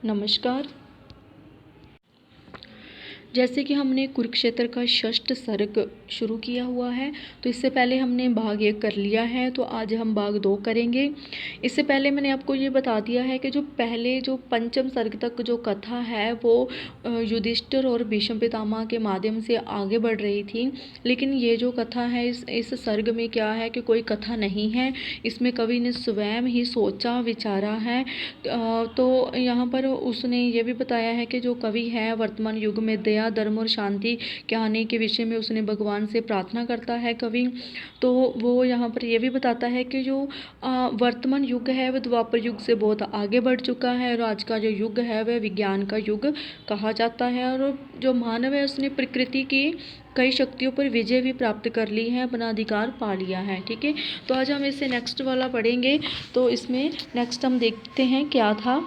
नमस्कार। जैसे कि हमने कुरुक्षेत्र का षष्ठ सर्ग शुरू किया हुआ है, तो इससे पहले हमने भाग 1 कर लिया है, तो आज हम भाग 2 करेंगे। इससे पहले मैंने आपको ये बता दिया है कि जो पंचम सर्ग तक जो कथा है वो युधिष्ठिर और भीष्म पितामह के माध्यम से आगे बढ़ रही थी। लेकिन ये जो कथा है इस सर्ग में क्या है कि कोई कथा नहीं है, इसमें कवि ने स्वयं ही सोचा विचारा है। तो यहाँ पर उसने ये भी बताया है कि जो कवि है वर्तमान युग में दया, धर्म और शांति के आने के विषय में उसने भगवान से प्रार्थना करता है कवि। तो वो यहाँ पर ये भी बताता है कि जो वर्तमान युग है वह द्वापर युग से बहुत आगे बढ़ चुका है और आज का जो युग है वह विज्ञान का युग कहा जाता है। और जो मानव है उसने प्रकृति की कई शक्तियों पर विजय भी प्राप्त कर ली है, अपना अधिकार पा लिया है। ठीक है, तो आज हम इसे नेक्स्ट वाला पढ़ेंगे। तो इसमें नेक्स्ट हम देखते हैं क्या था।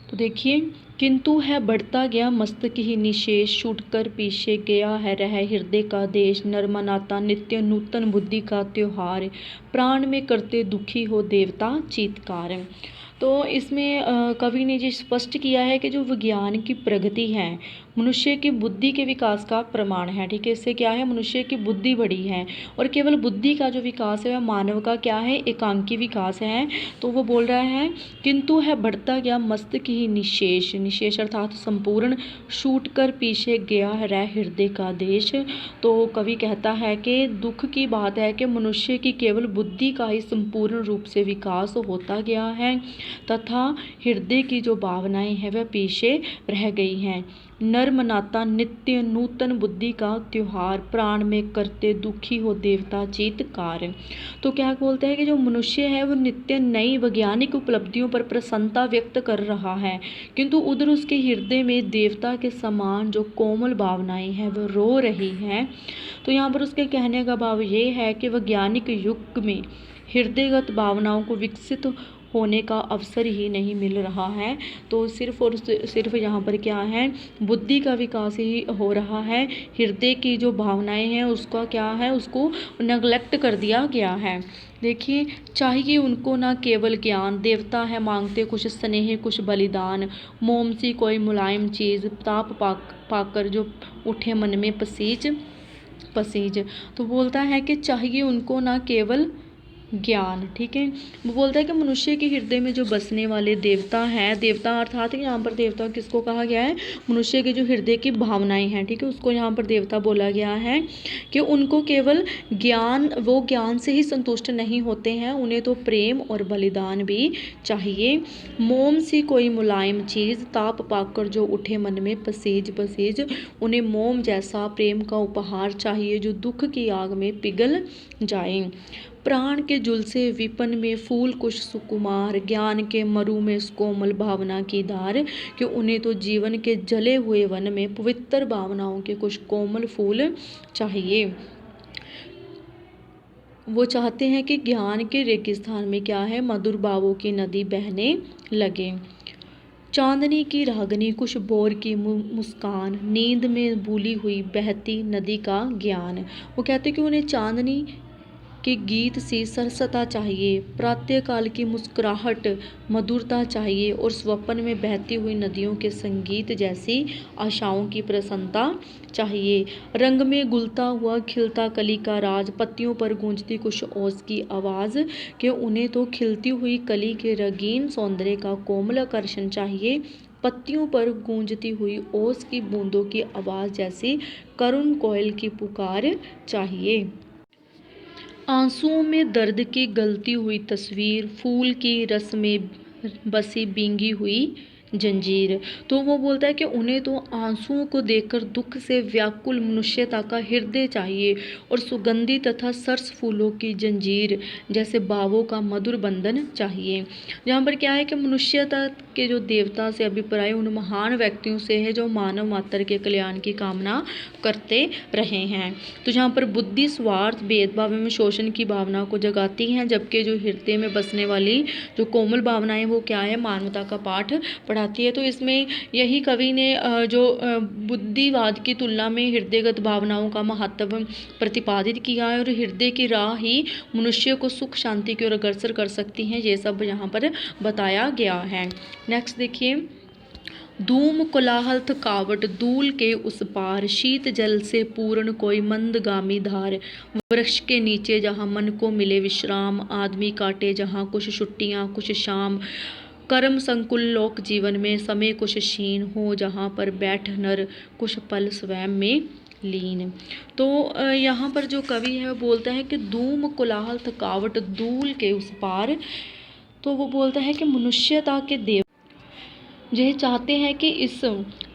तो देखिए, किंतु है बढ़ता गया मस्तक ही निशेष, छूटकर पीछे गया है रह हृदय का देश, नर मनाता नित्य नूतन बुद्धि का त्योहार, प्राण में करते दुखी हो देवता चीत्कार। तो इसमें कवि ने जी स्पष्ट किया है कि जो विज्ञान की प्रगति है मनुष्य की बुद्धि के विकास का प्रमाण है। ठीक है, इससे क्या है, मनुष्य की बुद्धि बढ़ी है और केवल बुद्धि का जो विकास है वह मानव का क्या है, एकांकी विकास है। तो वो बोल रहा है किंतु है बढ़ता गया मस्तक ही निशेष, निशेष अर्थात संपूर्ण, छूट कर पीछे गया रह हृदय का देश। तो कवि कहता है कि दुख की बात है कि मनुष्य की केवल बुद्धि का ही संपूर्ण रूप से विकास होता गया है तथा हृदय की जो भावनाएं हैं वह पीछे रह गई हैं। नर मनाता नित्य नूतन बुद्धि का त्योहार, प्राण में करते दुखी हो देवता चीत्कार। तो क्या बोलते हैं कि जो मनुष्य है वो नित्य नई वैज्ञानिक उपलब्धियों पर प्रसन्नता व्यक्त कर रहा है, किंतु उधर उसके हृदय में देवता के समान जो कोमल भावनाएं हैं वो रो रही हैं। तो यहाँ पर उसके कहने का भाव ये है कि वैज्ञानिक युग में हृदयगत भावनाओं को विकसित होने का अवसर ही नहीं मिल रहा है। तो सिर्फ और सिर्फ यहाँ पर क्या है, बुद्धि का विकास ही हो रहा है, हृदय की जो भावनाएं हैं उसका क्या है, उसको नेग्लेक्ट कर दिया गया है। देखिए, चाहिए उनको ना केवल ज्ञान, देवता है मांगते कुछ स्नेह कुछ बलिदान, मोम सी कोई मुलायम चीज़, ताप पाकर जो उठे मन में पसीज पसीज। तो बोलता है कि चाहिए उनको ना केवल ज्ञान। ठीक है, वो बोलता है कि मनुष्य के हृदय में जो बसने वाले देवता हैं, देवता अर्थात यहाँ पर देवता किसको कहा गया है, मनुष्य के जो हृदय की भावनाएं हैं, ठीक है, उसको यहाँ पर देवता बोला गया है कि उनको केवल ज्ञान, वो ज्ञान से ही संतुष्ट नहीं होते हैं, उन्हें तो प्रेम और बलिदान भी चाहिए। मोम सी कोई मुलायम चीज़, ताप पाकर जो उठे मन में पसीज पसीज, उन्हें मोम जैसा प्रेम का उपहार चाहिए जो दुख की आग में पिघल जाए। प्राण के जुलसे विपन में फूल कुछ सुकुमार, ज्ञान के मरु में कोमल भावना की धार, कि उन्हें तो जीवन के जले हुए वन में पवित्र भावनाओं के कुछ कोमल फूल चाहिए। वो चाहते हैं कि ज्ञान के रेगिस्तान में क्या है, मधुर भावों की नदी बहने लगे। चांदनी की रागनी कुछ बोर की मुस्कान, नींद में भूली हुई बहती नदी का ज्ञान। वो कहते हैं कि उन्हें चांदनी के गीत सी सरसता चाहिए, प्रातःकाल की मुस्कुराहट मधुरता चाहिए और स्वप्न में बहती हुई नदियों के संगीत जैसी आशाओं की प्रसन्नता चाहिए। रंग में गुलता हुआ खिलता कली का राज, पत्तियों पर गूंजती कुछ ओस की आवाज़, कि उन्हें तो खिलती हुई कली के रंगीन सौंदर्य का कोमल आकर्षण चाहिए, पत्तियों पर गूंजती हुई ओस की बूंदों की आवाज़ जैसी करुण कोयल की पुकार चाहिए। आंसुओं में दर्द की गलती हुई तस्वीर, फूल की रस में बसी भींगी हुई जंजीर। तो वो बोलता है कि उन्हें तो आंसुओं को देखकर दुख से व्याकुल मनुष्यता का हृदय चाहिए और सुगंधी तथा सरस फूलों की जंजीर जैसे भावों का मधुर बंधन चाहिए। जहाँ पर क्या है कि मनुष्यता के जो देवता से अभिप्राय उन महान व्यक्तियों से है जो मानव मात्र के कल्याण की कामना करते रहे हैं। तो जहाँ पर बुद्धि स्वार्थ भेदभाव एवं शोषण की भावना को जगाती हैं, जबकि जो हृदय में बसने वाली जो कोमल भावनाएं वो क्या है, मानवता का पाठ बढ़ाती है। तो इसमें यही कवि ने जो बुद्धिवाद की तुलना में हृदयगत भावनाओं का महत्व प्रतिपादित किया है, और हृदय की राह ही मनुष्य को सुख शांति की ओर अग्रसर कर सकती हैं, ये सब यहाँ पर बताया गया है। नेक्स्ट देखिए, धूम कोलाहल थकावट दूल के उस पार, शीत जल से पूर्ण कोई मंदगामी धार, वृक्ष के नीचे जहाँ मन को मिले विश्राम, आदमी काटे जहाँ कुछ छुट्टियाँ कुछ शाम, कर्म संकुल लोक जीवन में समय कुछ क्षीण हो, जहाँ पर बैठ नर कुछ पल स्वयं में लीन। तो यहाँ पर जो कवि है वो बोलता है कि धूम कोलाहल थकावट दूल के उस पार, तो वो बोलता है कि मनुष्यता के देव यह चाहते हैं कि इस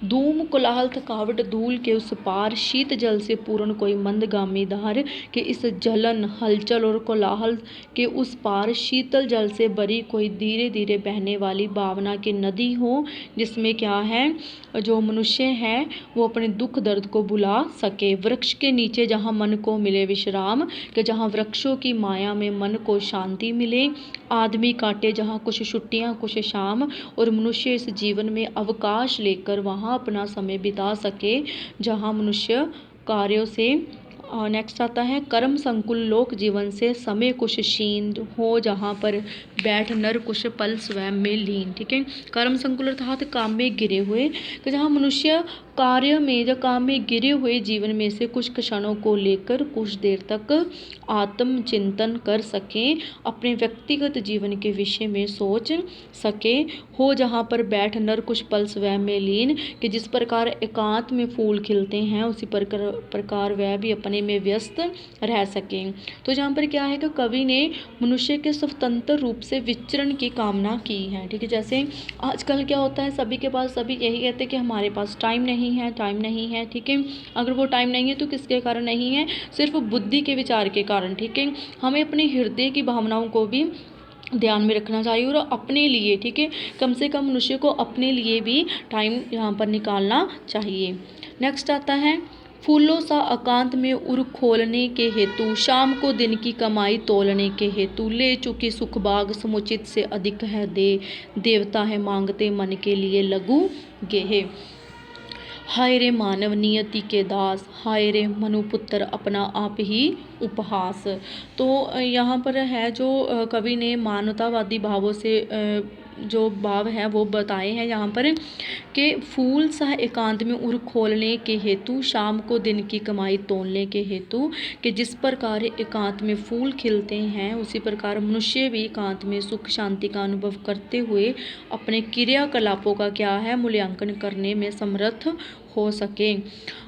धूम कोलाहल थकावट धूल के उस पार, शीत जल से पूर्ण कोई मंदगामी धार, कि इस जलन हलचल और कोलाहल के उस पार शीतल जल से भरी कोई धीरे धीरे बहने वाली भावना की नदी हो, जिसमें क्या है, जो मनुष्य है वो अपने दुख दर्द को भुला सके। वृक्ष के नीचे जहाँ मन को मिले विश्राम, कि जहाँ वृक्षों की माया में मन को शांति मिले, आदमी काटे जहाँ कुछ छुट्टियाँ कुछ शाम, और मनुष्य इस जीवन में अवकाश लेकर वहाँ अपना समय बिता सके जहाँ मनुष्य कार्यों से। नेक्स्ट आता है, कर्म संकुल लोक जीवन से समय कुछ क्षीण हो, जहाँ पर बैठ नर कुछ पल स्वयं में लीन। ठीक है, कर्म संकुल अर्थात काम में गिरे हुए, तो जहाँ मनुष्य कार्य में या काम में गिरे हुए जीवन में से कुछ क्षणों को लेकर कुछ देर तक आत्मचिंतन कर सकें, अपने व्यक्तिगत जीवन के विषय में सोच सके, हो जहाँ पर बैठ नर कुछ पल स्वयं में लीन, कि जिस प्रकार एकांत में फूल खिलते हैं उसी प्रकार वह भी अपने में व्यस्त रह सकें। तो जहाँ पर क्या है कि कवि ने मनुष्य के स्वतंत्र रूप से विचरण की कामना की है। ठीक है, जैसे आजकल क्या होता है, सभी के पास सभी यही कहते हैं कि हमारे पास टाइम नहीं है, टाइम नहीं है। ठीक है, अगर वो टाइम नहीं है तो किसके कारण नहीं है, सिर्फ बुद्धि के विचार के कारण। ठीक है, हमें अपने हृदय की भावनाओं को भी ध्यान में रखना चाहिए, और अपने लिए, ठीक है, कम से कम मनुष्य को अपने लिए भी टाइम यहाँ पर निकालना चाहिए। नेक्स्ट आता है, फूलों सा एकांत में उर खोलने के हेतु, शाम को दिन की कमाई तोलने के हेतु, ले चुकी सुख बाग समुचित से अधिक है दे, देवता है मांगते मन के लिए लघु गेहे। हाय रे मानव नियति के दास, हाय रे मनुपुत्र अपना आप ही उपहास। तो यहाँ पर है जो कवि ने मानवतावादी भावों से जो भाव है वो बताए हैं यहाँ पर, कि फूल सा एकांत में उर खोलने के हेतु, शाम को दिन की कमाई तोलने के हेतु, कि जिस प्रकार एकांत में फूल खिलते हैं उसी प्रकार मनुष्य भी एकांत में सुख शांति का अनुभव करते हुए अपने क्रियाकलापों का क्या है, मूल्यांकन करने में समर्थ हो सके।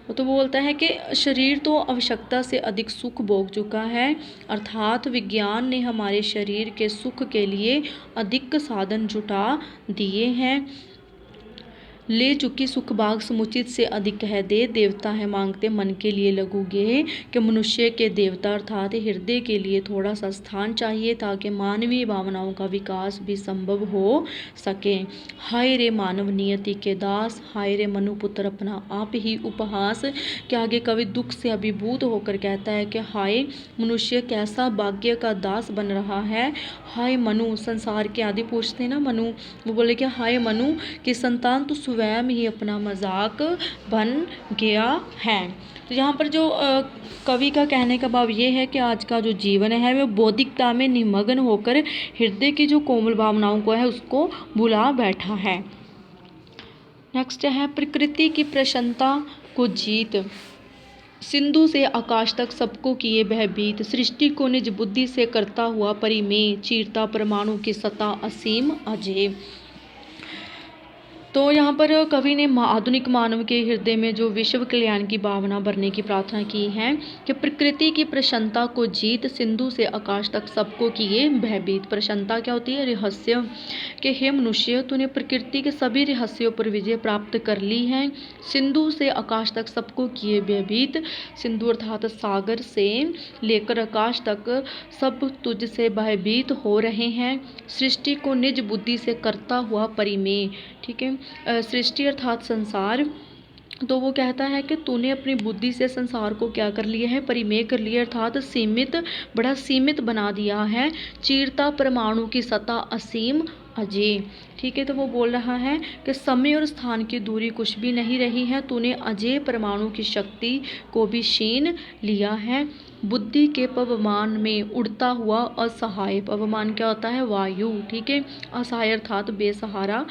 तो बोलता है कि शरीर तो आवश्यकता से अधिक सुख भोग चुका है, अर्थात विज्ञान ने हमारे शरीर के सुख के लिए अधिक साधन जुटा दिए हैं। ले चुकी सुख बाग समुचित से अधिक है दे, देवता है मांगते मन के लिए लघु गेह, कि मनुष्य के देवता अर्थात हृदय के लिए थोड़ा सा स्थान चाहिए ताकि मानवीय भावनाओं का विकास भी संभव हो सके। हाय रे मानव नियति के दास, हाय रे मनुपुत्र अपना आप ही उपहास, के आगे कवि दुख से अभिभूत होकर कहता है कि हाय मनुष्य कैसा भाग्य का दास बन रहा है। हाय मनु, संसार के आदि पुरुष थे ना मनु, वो बोले कि हाय मनु कि संतान तो स्वयं ही अपना मजाक बन गया है। तो यहाँ पर जो कवि का कहने का भाव ये है कि आज का जो जीवन है वह बौद्धिकता में निमग्न होकर हृदय की जो कोमल भावनाओं को है उसको भुला बैठा है। नेक्स्ट है, प्रकृति की प्रसन्नता को जीत, सिंधु से आकाश तक सबको किए भयभीत, सृष्टि को निज बुद्धि से करता हुआ परिमेय, चीरता परमाणु की सत्ता असीम अजय। तो यहाँ पर कवि ने आधुनिक मानव के हृदय में जो विश्व कल्याण की भावना भरने की प्रार्थना की है, कि प्रकृति की प्रसन्नता को जीत, सिंधु से आकाश तक सबको किए भयभीत। प्रसन्नता क्या होती है, रहस्य, कि हे मनुष्य तूने प्रकृति के सभी रहस्यों पर विजय प्राप्त कर ली है, सिंधु से आकाश तक सबको किए भयभीत। सिंधु अर्थात सागर से लेकर आकाश तक सब तुझसे भयभीत हो रहे हैं, सृष्टि को निज बुद्धि से करता हुआ परिमेय। ठीक है, सृष्टि अर्थात संसार, तो वो कहता है कि तूने अपनी बुद्धि से संसार को क्या कर लिया है, परिमेय कर लिया, अर्थात सीमित, बड़ा सीमित बना दिया है। चीरता परमाणु की सत्ता असीम अजय। ठीक है, तो वो बोल रहा है कि समय और स्थान की दूरी कुछ भी नहीं रही है, तूने अजय परमाणु की शक्ति को भी छीन लिया है। बुद्धि के पवमान में उड़ता हुआ असहाय, पवमान क्या होता है? वायु। ठीक है, असहाय अर्थात बेसहारा,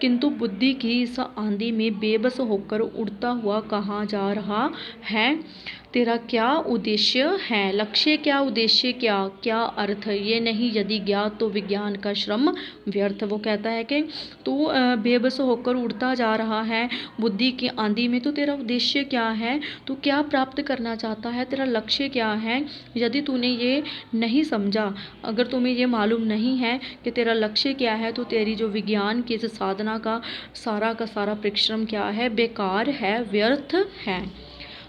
किंतु बुद्धि की इस आंधी में बेबस होकर उड़ता हुआ कहाँ जा रहा है? तेरा क्या उद्देश्य है? लक्ष्य क्या, उद्देश्य क्या, क्या अर्थ? ये नहीं यदि ज्ञात तो विज्ञान का श्रम व्यर्थ। वो कहता है कि तू बेबस होकर उड़ता जा रहा है बुद्धि की आंधी में, तो तेरा उद्देश्य क्या है? तू क्या प्राप्त करना चाहता है? तेरा लक्ष्य क्या है? यदि तूने ये नहीं समझा, अगर तुम्हें ये मालूम नहीं है कि तेरा लक्ष्य क्या है, तो तेरी जो विज्ञान की इस साधना का सारा परिश्रम क्या है? बेकार है, व्यर्थ है।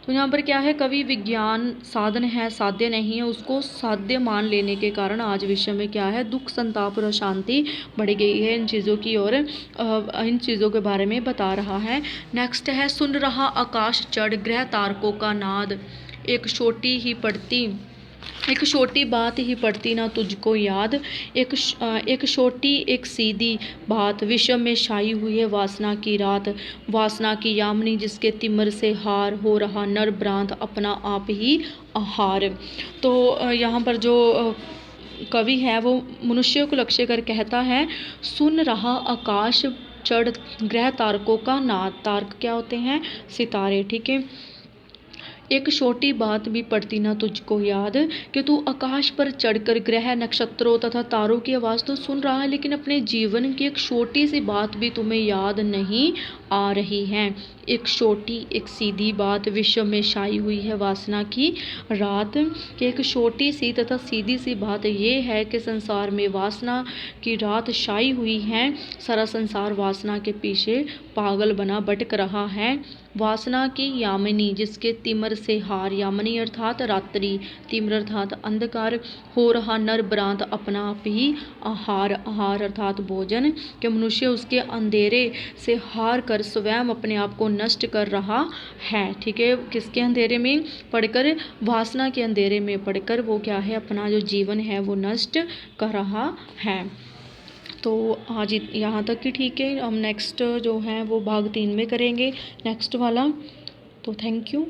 तो यहाँ पर क्या है, कवि विज्ञान साधन है, साध्य नहीं है, उसको साध्य मान लेने के कारण आज विश्व में क्या है? दुख, संताप और अशांति बढ़ गई है इन चीज़ों की ओर। इन चीज़ों के बारे में बता रहा है। नेक्स्ट है, सुन रहा आकाश चढ़ ग्रह तारकों का नाद, एक छोटी बात ही पड़ती ना तुझको याद, एक छोटी एक सीधी बात विश्व में छाई हुई है वासना की रात, वासना की यामिनी जिसके तिमर से हार हो रहा नर भ्रांत अपना आप ही आहार। तो यहाँ पर जो कवि है वो मनुष्य को लक्ष्य कर कहता है, सुन रहा आकाश चढ़ ग्रह तारकों का नाद। तारक क्या होते हैं? सितारे। ठीक है, एक छोटी बात भी पड़ती ना तुझको याद, कि तू आकाश पर चढ़कर ग्रह नक्षत्रों तथा तारों की आवाज़ तो सुन रहा है, लेकिन अपने जीवन की एक छोटी सी बात भी तुम्हें याद नहीं आ रही है। एक छोटी एक सीधी बात विश्व में छाई हुई है वासना की रात, कि एक छोटी सी तथा सीधी सी बात ये है कि संसार में वासना की रात छाई हुई है। सारा संसार वासना के पीछे पागल बना भटक रहा है। वासना की यामिनी जिसके तिमर से हार, यामिनी अर्थात रात्रि, तिमर अर्थात अंधकार, हो रहा नर भ्रांत अपना आप ही आहार, आहार अर्थात भोजन, कि मनुष्य उसके अंधेरे से हार कर स्वयं अपने आप को नष्ट कर रहा है। ठीक है, किसके अंधेरे में पढ़कर? वासना के अंधेरे में पढ़कर वो क्या है? अपना जो जीवन है वो नष्ट कर रहा है। तो आज यहाँ तक ही ठीक है। हम नेक्स्ट जो है वो भाग 3 में करेंगे, नेक्स्ट वाला। तो थैंक यू।